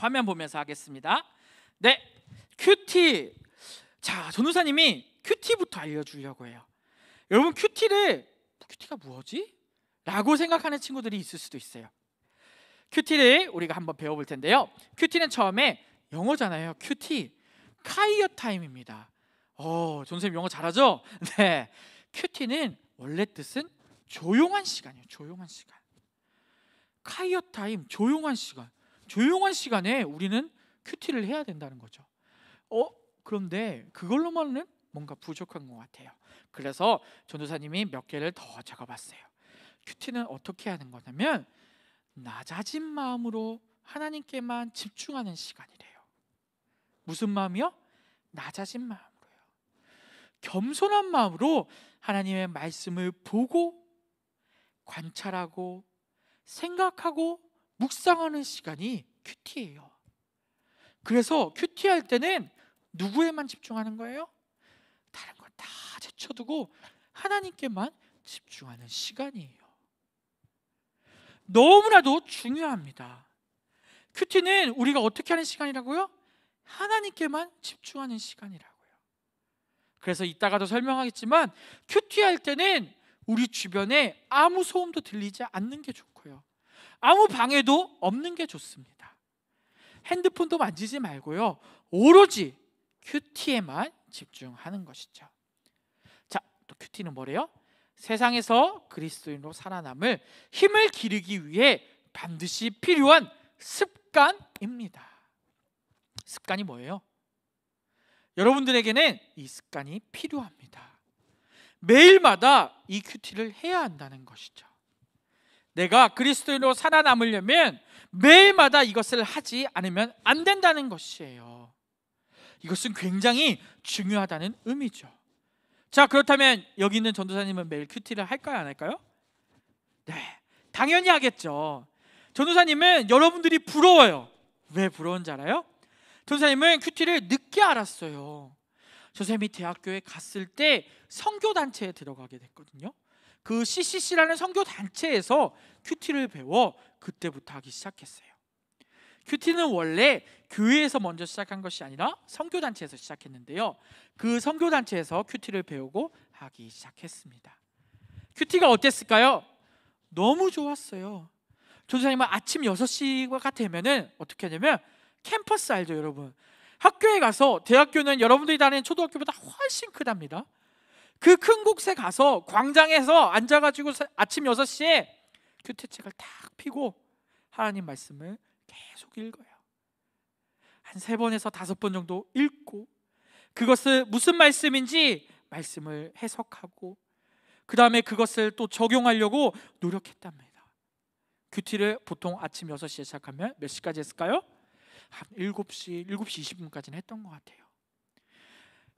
화면 보면서 하겠습니다. 네, 큐티. 자, 전도사님이 큐티부터 알려주려고 해요. 여러분, 큐티가 뭐지? 라고 생각하는 친구들이 있을 수도 있어요. 큐티를 우리가 한번 배워볼 텐데요. 큐티는 처음에 영어잖아요. 큐티, 카이어 타임입니다. 전도사님 영어 잘하죠? 네, 큐티는 원래 뜻은 조용한 시간이에요. 조용한 시간. 카이어 타임, 조용한 시간. 조용한 시간에 우리는 큐티를 해야 된다는 거죠. 그런데 그걸로만은 뭔가 부족한 것 같아요. 그래서 전도사님이 몇 개를 더 적어봤어요. 큐티는 어떻게 하는 거냐면 낮아진 마음으로 하나님께만 집중하는 시간이래요. 무슨 마음이요? 낮아진 마음으로요. 겸손한 마음으로 하나님의 말씀을 보고 관찰하고 생각하고 묵상하는 시간이 큐티예요. 그래서 큐티할 때는 누구에만 집중하는 거예요? 다른 걸 다 제쳐두고 하나님께만 집중하는 시간이에요. 너무나도 중요합니다. 큐티는 우리가 어떻게 하는 시간이라고요? 하나님께만 집중하는 시간이라고요. 그래서 이따가도 설명하겠지만 큐티할 때는 우리 주변에 아무 소음도 들리지 않는 게 좋고요, 아무 방해도 없는 게 좋습니다. 핸드폰도 만지지 말고요, 오로지 큐티에만 집중하는 것이죠. 자, 또 큐티는 뭐래요? 세상에서 그리스도인으로 살아남을 힘을 기르기 위해 반드시 필요한 습관입니다. 습관이 뭐예요? 여러분들에게는 이 습관이 필요합니다. 매일마다 이 큐티를 해야 한다는 것이죠. 내가 그리스도인으로 살아남으려면 매일마다 이것을 하지 않으면 안 된다는 것이에요. 이것은 굉장히 중요하다는 의미죠. 자, 그렇다면 여기 있는 전도사님은 매일 큐티를 할까요, 안 할까요? 네, 당연히 하겠죠. 전도사님은 여러분들이 부러워요. 왜 부러운지 알아요? 전도사님은 큐티를 늦게 알았어요. 전도사님이 대학교에 갔을 때 선교단체에 들어가게 됐거든요. 그 CCC라는 선교단체에서 큐티를 배워 그때부터 하기 시작했어요. 큐티는 원래 교회에서 먼저 시작한 것이 아니라 선교단체에서 시작했는데요, 그 선교단체에서 큐티를 배우고 하기 시작했습니다. 큐티가 어땠을까요? 너무 좋았어요. 전도사님은 아침 6시가 되면은 어떻게 하냐면 캠퍼스 알죠, 여러분? 학교에 가서, 대학교는 여러분들이 다니는 초등학교보다 훨씬 크답니다. 그 큰 곳에 가서 광장에서 앉아가지고 아침 6시에 큐티책을 딱 펴고 하나님 말씀을 계속 읽어요. 한 3번에서 5번 정도 읽고 그것을 무슨 말씀인지 말씀을 해석하고 그 다음에 그것을 또 적용하려고 노력했답니다. 큐티를 보통 아침 6시에 시작하면 몇 시까지 했을까요? 한 7시 20분까지는 했던 것 같아요.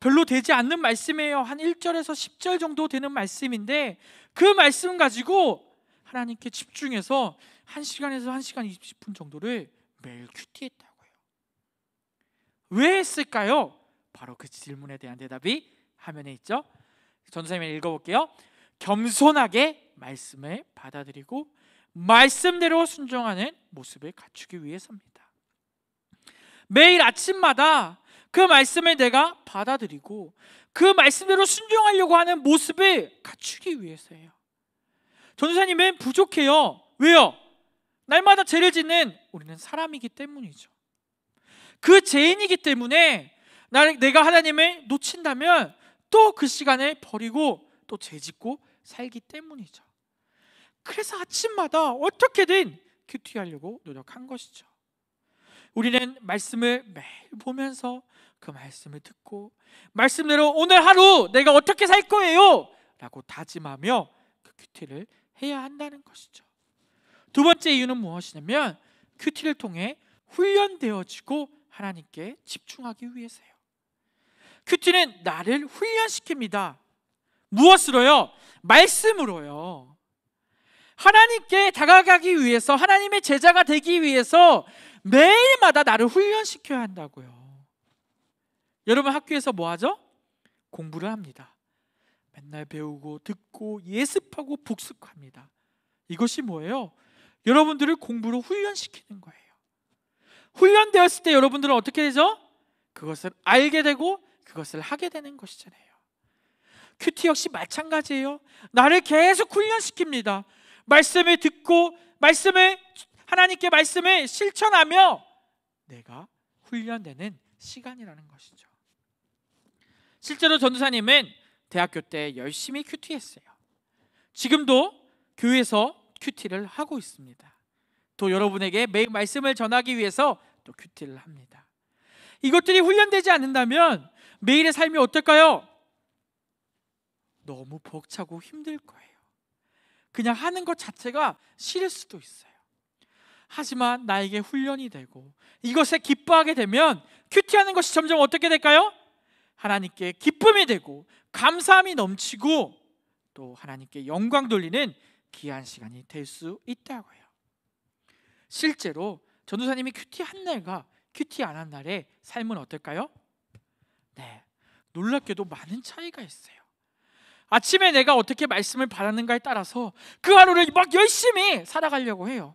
별로 되지 않는 말씀이에요. 한 1절에서 10절 정도 되는 말씀인데 그 말씀 가지고 하나님께 집중해서 1시간에서 1시간 20분 정도를 매일 큐티했다고요. 왜 했을까요? 바로 그 질문에 대한 대답이 화면에 있죠. 전도사님이 읽어볼게요. 겸손하게 말씀을 받아들이고 말씀대로 순종하는 모습을 갖추기 위해서입니다. 매일 아침마다 그 말씀을 내가 받아들이고 그 말씀대로 순종하려고 하는 모습을 갖추기 위해서예요. 전도사님은 부족해요. 왜요? 날마다 죄를 짓는 우리는 사람이기 때문이죠. 그 죄인이기 때문에 내가 하나님을 놓친다면 또 그 시간을 버리고 또 죄 짓고 살기 때문이죠. 그래서 아침마다 어떻게든 큐티하려고 노력한 것이죠. 우리는 말씀을 매일 보면서 그 말씀을 듣고 말씀대로 오늘 하루 내가 어떻게 살 거예요 라고 다짐하며 그 큐티를 해야 한다는 것이죠. 두 번째 이유는 무엇이냐면 큐티를 통해 훈련되어지고 하나님께 집중하기 위해서예요. 큐티는 나를 훈련시킵니다. 무엇으로요? 말씀으로요. 하나님께 다가가기 위해서, 하나님의 제자가 되기 위해서 매일마다 나를 훈련시켜야 한다고요. 여러분 학교에서 뭐 하죠? 공부를 합니다. 맨날 배우고 듣고 예습하고 복습합니다. 이것이 뭐예요? 여러분들을 공부로 훈련시키는 거예요. 훈련되었을 때 여러분들은 어떻게 되죠? 그것을 알게 되고 그것을 하게 되는 것이잖아요. 큐티 역시 마찬가지예요. 나를 계속 훈련시킵니다. 말씀을 듣고 하나님께 말씀을 실천하며 내가 훈련되는 시간이라는 것이죠. 실제로 전도사님은 대학교 때 열심히 큐티했어요. 지금도 교회에서 큐티를 하고 있습니다. 또 여러분에게 매일 말씀을 전하기 위해서 또 큐티를 합니다. 이것들이 훈련되지 않는다면 매일의 삶이 어떨까요? 너무 벅차고 힘들 거예요. 그냥 하는 것 자체가 싫을 수도 있어요. 하지만 나에게 훈련이 되고 이것에 기뻐하게 되면 큐티하는 것이 점점 어떻게 될까요? 하나님께 기쁨이 되고 감사함이 넘치고 또 하나님께 영광 돌리는 귀한 시간이 될 수 있다고요. 실제로 전도사님이 큐티 한 날과 큐티 안 한 날의 삶은 어떨까요? 네, 놀랍게도 많은 차이가 있어요. 아침에 내가 어떻게 말씀을 받았는가에 따라서 그 하루를 막 열심히 살아가려고 해요.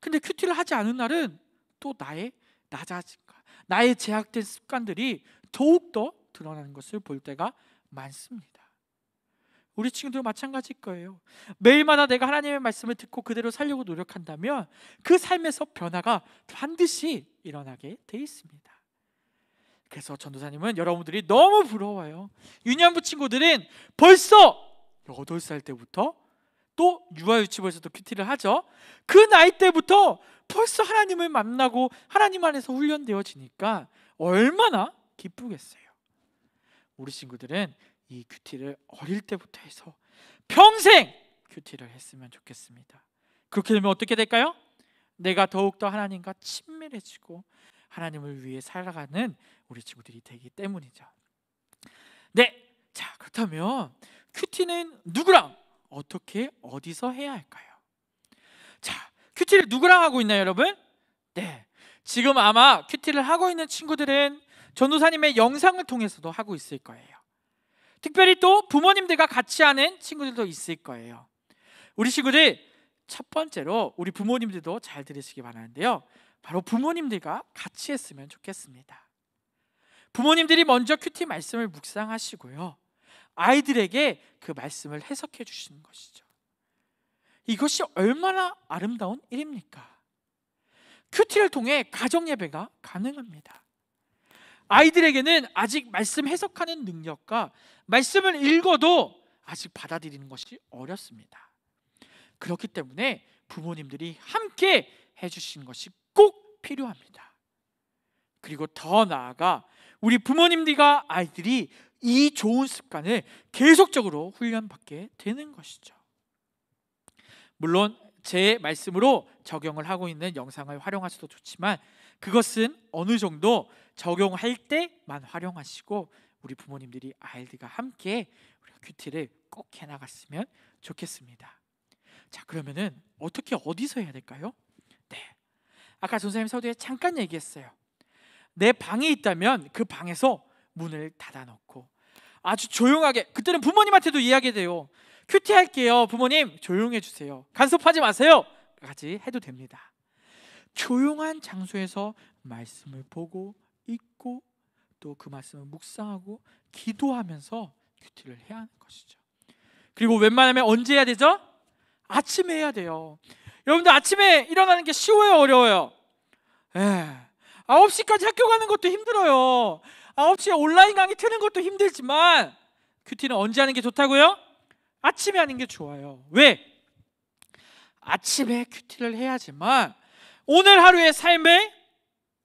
근데 큐티를 하지 않은 날은 또 나의 낮아짐과 나의 제약된 습관들이 더욱더 드러나는 것을 볼 때가 많습니다. 우리 친구들 마찬가지일 거예요. 매일마다 내가 하나님의 말씀을 듣고 그대로 살려고 노력한다면 그 삶에서 변화가 반드시 일어나게 돼 있습니다. 그래서 전도사님은 여러분들이 너무 부러워요. 유년부 친구들은 벌써 8살 때부터 또 유아유치부에서도 큐티를 하죠. 그 나이 때부터 벌써 하나님을 만나고 하나님 안에서 훈련되어지니까 얼마나 기쁘겠어요. 우리 친구들은 이 큐티를 어릴 때부터 해서 평생 큐티를 했으면 좋겠습니다. 그렇게 되면 어떻게 될까요? 내가 더욱더 하나님과 친밀해지고 하나님을 위해 살아가는 우리 친구들이 되기 때문이죠. 네, 자 그렇다면 큐티는 누구랑 어떻게 어디서 해야 할까요? 자, 큐티를 누구랑 하고 있나요, 여러분? 네, 지금 아마 큐티를 하고 있는 친구들은 전도사님의 영상을 통해서도 하고 있을 거예요. 특별히 또 부모님들과 같이 하는 친구들도 있을 거예요. 우리 친구들 첫 번째로 우리 부모님들도 잘 들으시기 바라는데요, 바로 부모님들과 같이 했으면 좋겠습니다. 부모님들이 먼저 큐티 말씀을 묵상하시고요, 아이들에게 그 말씀을 해석해 주시는 것이죠. 이것이 얼마나 아름다운 일입니까? 큐티를 통해 가정 예배가 가능합니다. 아이들에게는 아직 말씀 해석하는 능력과 말씀을 읽어도 아직 받아들이는 것이 어렵습니다. 그렇기 때문에 부모님들이 함께 해주신 것이 꼭 필요합니다. 그리고 더 나아가 우리 부모님들과 아이들이 이 좋은 습관을 계속적으로 훈련받게 되는 것이죠. 물론 제 말씀으로 적용을 하고 있는 영상을 활용하셔도 좋지만 그것은 어느 정도 적용할 때만 활용하시고 우리 부모님들이 아이들과 함께 우리가 큐티를 꼭 해나갔으면 좋겠습니다. 자, 그러면은 어떻게 어디서 해야 될까요? 네, 아까 전사님 서두에 잠깐 얘기했어요. 내 방이 있다면 그 방에서 문을 닫아놓고 아주 조용하게, 그때는 부모님한테도 이야기돼요. 큐티 할게요, 부모님 조용해 주세요, 간섭하지 마세요 까지 해도 됩니다. 조용한 장소에서 말씀을 보고 읽고 또 그 말씀을 묵상하고 기도하면서 큐티를 해야 하는 것이죠. 그리고 웬만하면 언제 해야 되죠? 아침에 해야 돼요. 여러분들 아침에 일어나는 게 쉬워요, 어려워요? 9시까지 학교 가는 것도 힘들어요. 9시에 온라인 강의 트는 것도 힘들지만 큐티는 언제 하는 게 좋다고요? 아침에 하는 게 좋아요. 왜? 아침에 큐티를 해야지만 오늘 하루의 삶에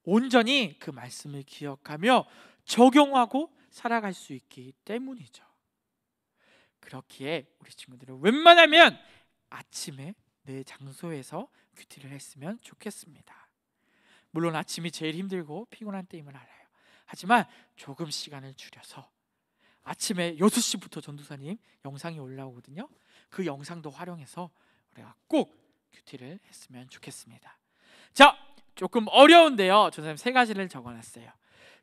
온전히 그 말씀을 기억하며 적용하고 살아갈 수 있기 때문이죠. 그렇기에 우리 친구들은 웬만하면 아침에 내 장소에서 큐티를 했으면 좋겠습니다. 물론 아침이 제일 힘들고 피곤한 때임을 알아요. 하지만 조금 시간을 줄여서 아침에 6시부터 전도사님 영상이 올라오거든요. 그 영상도 활용해서 우리가 꼭 큐티를 했으면 좋겠습니다. 자, 조금 어려운데요, 전도사님 3가지를 적어놨어요.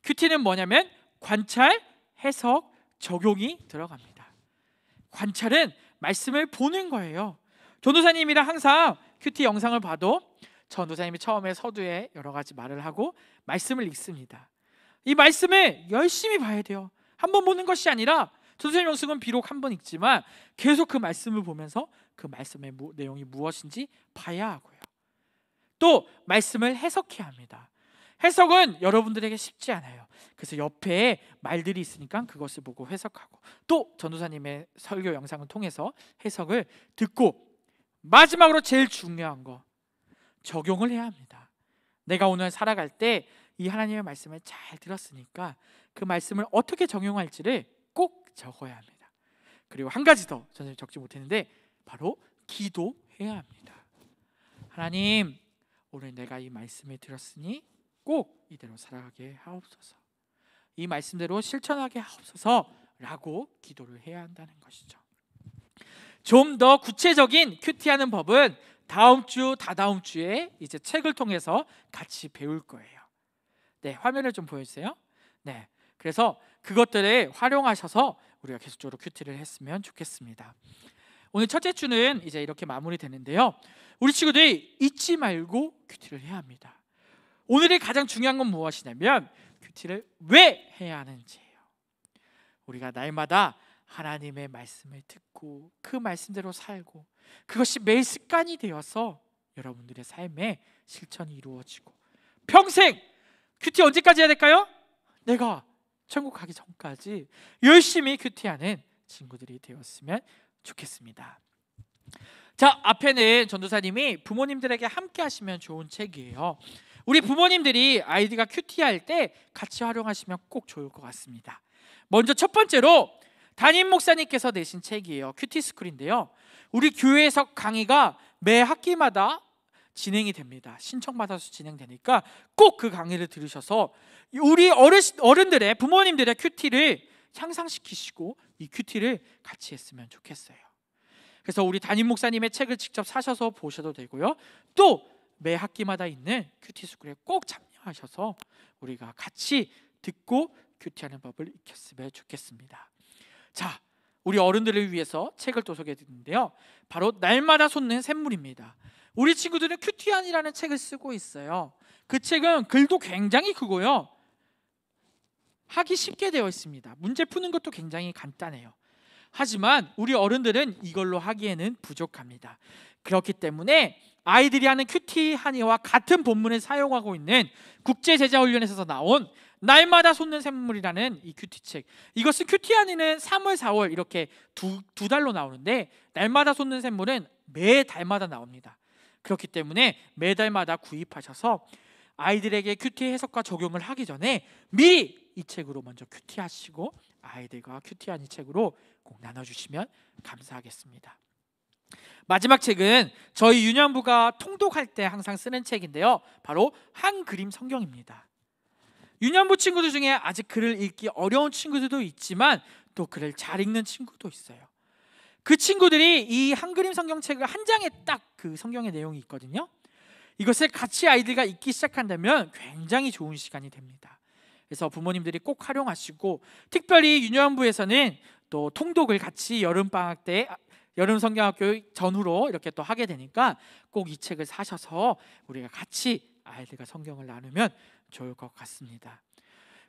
큐티는 뭐냐면 관찰, 해석, 적용이 들어갑니다. 관찰은 말씀을 보는 거예요. 전도사님이랑 항상 큐티 영상을 봐도 전도사님이 처음에 서두에 여러 가지 말을 하고 말씀을 읽습니다. 이 말씀을 열심히 봐야 돼요. 한 번 보는 것이 아니라 전도사님 영성은 비록 한 번 읽지만 계속 그 말씀을 보면서 그 말씀의 내용이 무엇인지 봐야 하고요. 또 말씀을 해석해야 합니다. 해석은 여러분들에게 쉽지 않아요. 그래서 옆에 말들이 있으니까 그것을 보고 해석하고, 또 전도사님의 설교 영상을 통해서 해석을 듣고, 마지막으로 제일 중요한 거, 적용을 해야 합니다. 내가 오늘 살아갈 때 이 하나님의 말씀을 잘 들었으니까 그 말씀을 어떻게 적용할지를 꼭 적어야 합니다. 그리고 한 가지 더 전혀 적지 못했는데 바로 기도해야 합니다. 하나님, 오늘 내가 이 말씀을 들었으니 꼭 이대로 살아가게 하옵소서, 이 말씀대로 실천하게 하옵소서 라고 기도를 해야 한다는 것이죠. 좀 더 구체적인 큐티하는 법은 다음 주, 다다음 주에 이제 책을 통해서 같이 배울 거예요. 네, 화면을 좀 보여주세요. 네, 그래서 그것들을 활용하셔서 우리가 계속적으로 큐티를 했으면 좋겠습니다. 오늘 첫째 주는 이제 이렇게 마무리되는데요. 우리 친구들이 잊지 말고 큐티를 해야 합니다. 오늘의 가장 중요한 건 무엇이냐면 큐티를 왜 해야 하는지예요. 우리가 날마다 하나님의 말씀을 듣고 그 말씀대로 살고, 그것이 매일 습관이 되어서 여러분들의 삶에 실천이 이루어지고, 평생 큐티 언제까지 해야 될까요? 내가 천국 가기 전까지 열심히 큐티하는 친구들이 되었으면 좋겠습니다. 자, 앞에는 전도사님이 부모님들에게 함께 하시면 좋은 책이에요. 우리 부모님들이 아이디가 큐티할 때 같이 활용하시면 꼭 좋을 것 같습니다. 먼저 첫 번째로 담임 목사님께서 내신 책이에요. 큐티스쿨인데요, 우리 교회에서 강의가 매 학기마다 진행이 됩니다. 신청받아서 진행되니까 꼭 그 강의를 들으셔서 우리 어른들의, 부모님들의 큐티를 향상시키시고 이 큐티를 같이 했으면 좋겠어요. 그래서 우리 담임 목사님의 책을 직접 사셔서 보셔도 되고요, 또 매 학기마다 있는 큐티스쿨에 꼭 참여하셔서 우리가 같이 듣고 큐티하는 법을 익혔으면 좋겠습니다. 자, 우리 어른들을 위해서 책을 또 소개해드리는데요, 바로 날마다 솟는 샘물입니다. 우리 친구들은 큐티안이라는 책을 쓰고 있어요. 그 책은 글도 굉장히 크고요, 하기 쉽게 되어 있습니다. 문제 푸는 것도 굉장히 간단해요. 하지만 우리 어른들은 이걸로 하기에는 부족합니다. 그렇기 때문에 아이들이 하는 큐티 한의와 같은 본문을 사용하고 있는 국제제자훈련에서 나온 날마다 솟는 샘물이라는 이 큐티책, 이것은 큐티 한의는 3월, 4월 이렇게 두 달로 나오는데 날마다 솟는 샘물은 매 달마다 나옵니다. 그렇기 때문에 매달마다 구입하셔서 아이들에게 큐티 해석과 적용을 하기 전에 미리 이 책으로 먼저 큐티하시고 아이들과 큐티한 이 책으로 꼭 나눠주시면 감사하겠습니다. 마지막 책은 저희 유년부가 통독할 때 항상 쓰는 책인데요, 바로 한그림 성경입니다. 유년부 친구들 중에 아직 글을 읽기 어려운 친구들도 있지만 또 글을 잘 읽는 친구도 있어요. 그 친구들이 이 한그림 성경책을 한 장에 딱 그 성경의 내용이 있거든요. 이것을 같이 아이들과 읽기 시작한다면 굉장히 좋은 시간이 됩니다. 그래서 부모님들이 꼭 활용하시고, 특별히 유년부에서는 또 통독을 같이 여름방학 때, 여름 성경학교 전후로 이렇게 또 하게 되니까 꼭 이 책을 사셔서 우리가 같이 아이들과 성경을 나누면 좋을 것 같습니다.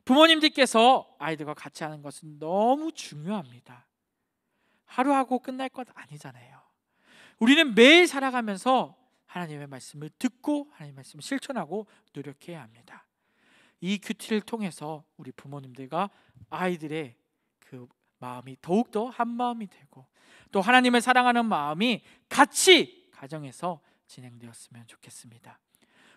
부모님들께서 아이들과 같이 하는 것은 너무 중요합니다. 하루하고 끝날 것 아니잖아요. 우리는 매일 살아가면서 하나님의 말씀을 듣고 하나님의 말씀을 실천하고 노력해야 합니다. 이 큐티를 통해서 우리 부모님들과 아이들의 그 마음이 더욱더 한 마음이 되고, 또 하나님을 사랑하는 마음이 같이 가정에서 진행되었으면 좋겠습니다.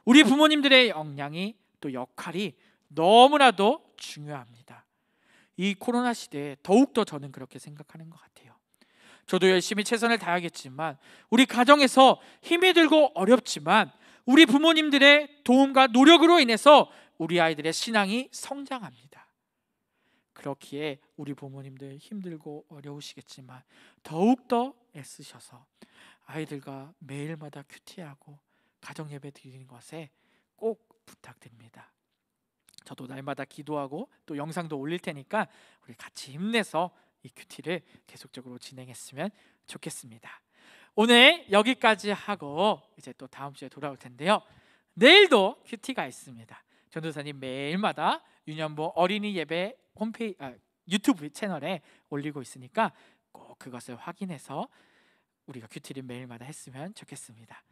우리 부모님들의 역량이, 또 역할이 너무나도 중요합니다. 이 코로나 시대에 더욱더 저는 그렇게 생각하는 것 같아요. 저도 열심히 최선을 다하겠지만 우리 가정에서 힘이 들고 어렵지만 우리 부모님들의 도움과 노력으로 인해서 우리 아이들의 신앙이 성장합니다. 그렇기에 우리 부모님들 힘들고 어려우시겠지만 더욱더 애쓰셔서 아이들과 매일마다 큐티하고 가정 예배 드리는 것에 꼭 부탁드립니다. 저도 날마다 기도하고 또 영상도 올릴 테니까 우리 같이 힘내서 이 큐티를 계속적으로 진행했으면 좋겠습니다. 오늘 여기까지 하고 이제 또 다음 주에 돌아올 텐데요. 내일도 큐티가 있습니다. 전도사님 매일마다 유년부 어린이 예배 유튜브 채널에 올리고 있으니까 꼭 그것을 확인해서 우리가 큐티를 매일마다 했으면 좋겠습니다.